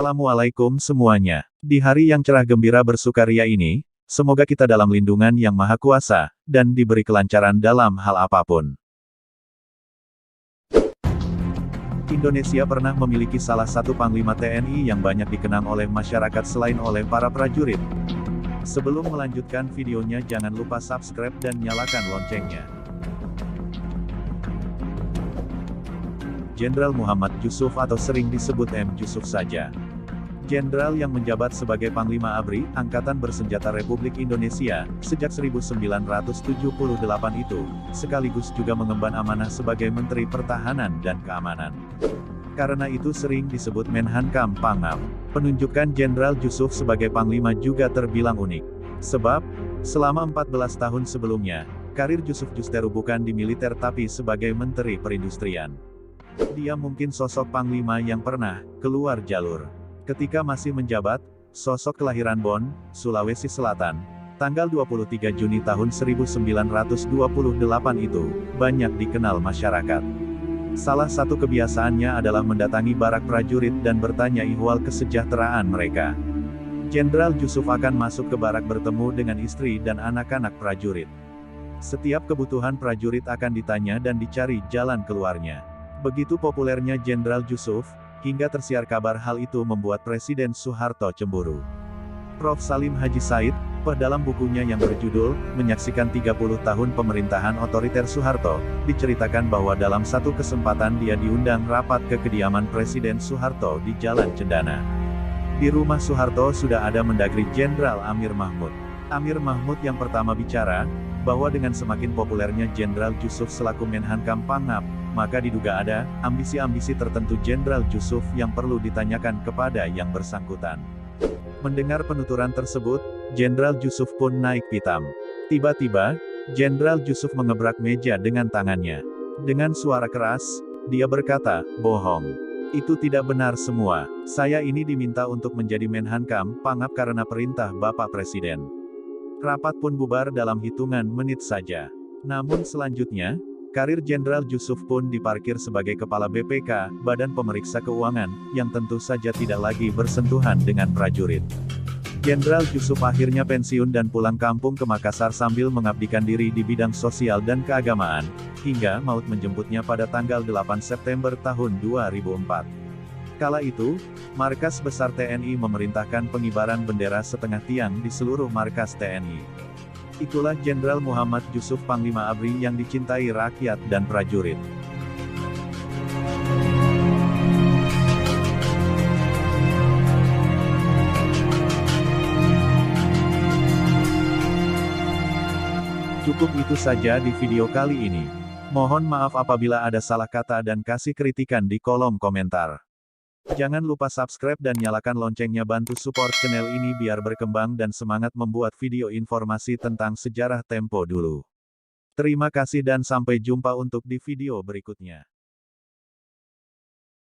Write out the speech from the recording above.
Assalamualaikum semuanya. Di hari yang cerah gembira bersukaria ini, semoga kita dalam lindungan Yang Maha Kuasa, dan diberi kelancaran dalam hal apapun. Indonesia pernah memiliki salah satu Panglima TNI yang banyak dikenang oleh masyarakat selain oleh para prajurit. Sebelum melanjutkan videonya jangan lupa subscribe dan nyalakan loncengnya. Jenderal Muhammad Yusuf atau sering disebut M. Yusuf saja. Jenderal yang menjabat sebagai Panglima ABRI, Angkatan Bersenjata Republik Indonesia, sejak 1978 itu, sekaligus juga mengemban amanah sebagai Menteri Pertahanan dan Keamanan. Karena itu sering disebut Menhankam Pangap. Penunjukan Jenderal Yusuf sebagai Panglima juga terbilang unik. Sebab, selama 14 tahun sebelumnya, karir Yusuf justru bukan di militer tapi sebagai Menteri Perindustrian. Dia mungkin sosok Panglima yang pernah keluar jalur. Ketika masih menjabat, sosok kelahiran Bon, Sulawesi Selatan, tanggal 23 Juni tahun 1928 itu, banyak dikenal masyarakat. Salah satu kebiasaannya adalah mendatangi barak prajurit dan bertanya ihwal kesejahteraan mereka. Jenderal Yusuf akan masuk ke barak bertemu dengan istri dan anak-anak prajurit. Setiap kebutuhan prajurit akan ditanya dan dicari jalan keluarnya. Begitu populernya Jenderal Yusuf, hingga tersiar kabar hal itu membuat Presiden Soeharto cemburu. Prof. Salim Haji Said, dalam bukunya yang berjudul, Menyaksikan 30 Tahun Pemerintahan Otoriter Soeharto, diceritakan bahwa dalam satu kesempatan dia diundang rapat ke kediaman Presiden Soeharto di Jalan Cendana. Di rumah Soeharto sudah ada Mendagri Jenderal Amir Mahmud. Amir Mahmud yang pertama bicara, bahwa dengan semakin populernya Jenderal Yusuf selaku Menhankam Pangap, maka diduga ada ambisi-ambisi tertentu Jenderal Yusuf yang perlu ditanyakan kepada yang bersangkutan. Mendengar penuturan tersebut, Jenderal Yusuf pun naik pitam. Tiba-tiba, Jenderal Yusuf mengebrak meja dengan tangannya. Dengan suara keras, dia berkata, "Bohong. Itu tidak benar semua. Saya ini diminta untuk menjadi Menhankam Pangap karena perintah Bapak Presiden." Rapat pun bubar dalam hitungan menit saja. Namun selanjutnya, karir Jenderal Yusuf pun diparkir sebagai Kepala BPK, Badan Pemeriksa Keuangan, yang tentu saja tidak lagi bersentuhan dengan prajurit. Jenderal Yusuf akhirnya pensiun dan pulang kampung ke Makassar sambil mengabdikan diri di bidang sosial dan keagamaan, hingga maut menjemputnya pada tanggal 8 September tahun 2004. Kala itu, Markas Besar TNI memerintahkan pengibaran bendera setengah tiang di seluruh markas TNI. Itulah Jenderal Muhammad Yusuf Panglima ABRI yang dicintai rakyat dan prajurit. Cukup itu saja di video kali ini. Mohon maaf apabila ada salah kata dan kasih kritikan di kolom komentar. Jangan lupa subscribe dan nyalakan loncengnya, bantu support channel ini biar berkembang dan semangat membuat video informasi tentang sejarah Tempo dulu. Terima kasih dan sampai jumpa untuk di video berikutnya.